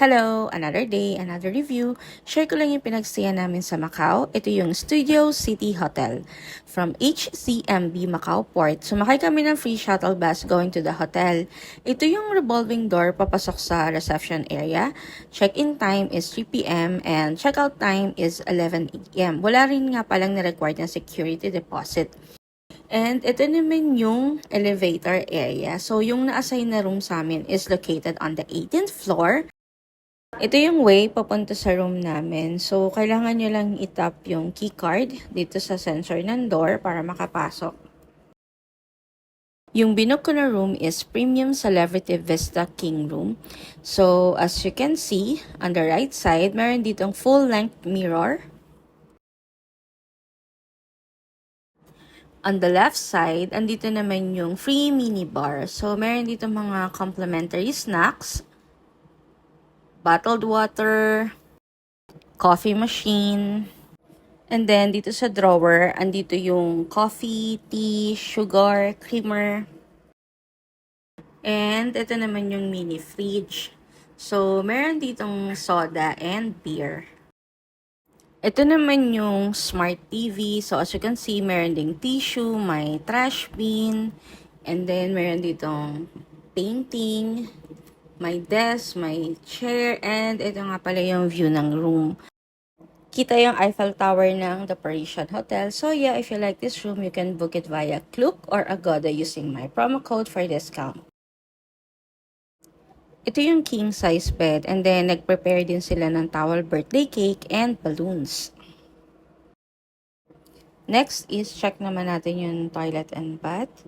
Hello! Another day, another review. Share ko lang yung pinagstayan namin sa Macau. Ito yung Studio City Hotel from HCMB Macau Port. Sumakay kami ng free shuttle bus going to the hotel. Ito yung revolving door papasok sa reception area. Check-in time is 3 p.m. and check-out time is 11 a.m. Wala rin nga palang na-required na security deposit. And ito naman yung elevator area. So, yung na-assign na room sa amin is located on the 18th floor. Ito yung way papunta sa room namin. So, kailangan nyo lang itap yung keycard dito sa sensor ng door para makapasok. Yung binook ko na room is Premium Celebrity Vista King Room. So, as you can see, on the right side, meron ditong full-length mirror. On the left side, andito naman yung free minibar. So, meron dito mga complimentary snacks, bottled water, coffee machine, and then dito sa drawer, andito yung coffee, tea, sugar, creamer, and ito naman yung mini fridge. So, meron ditong soda and beer. Ito naman yung smart TV. So, as you can see, meron ding tissue, may trash bin, and then meron ditong painting, may desk, may chair, and ito nga pala yung view ng room. Kita yung Eiffel Tower ng The Parisian Hotel. So yeah, if you like this room, you can book it via Klook or Agoda using my promo code for discount. Ito yung king size bed, and then nag-prepare din sila ng towel, birthday cake, and balloons. Next is check naman natin yung toilet and bath.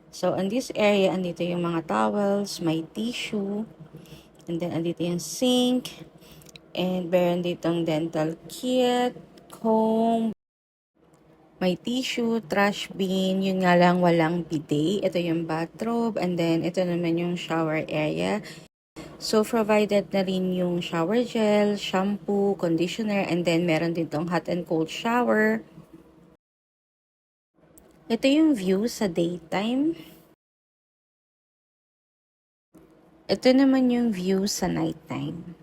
So, in this area, andito yung mga towels, may tissue, and then andito yung sink, and meron ditong dental kit, comb, may tissue, trash bin, yun nga lang walang bidet. Ito yung bathrobe, and then ito naman yung shower area. So, provided na rin yung shower gel, shampoo, conditioner, and then meron ditong hot and cold shower. Ito yung view sa daytime. Ito naman yung view sa nighttime.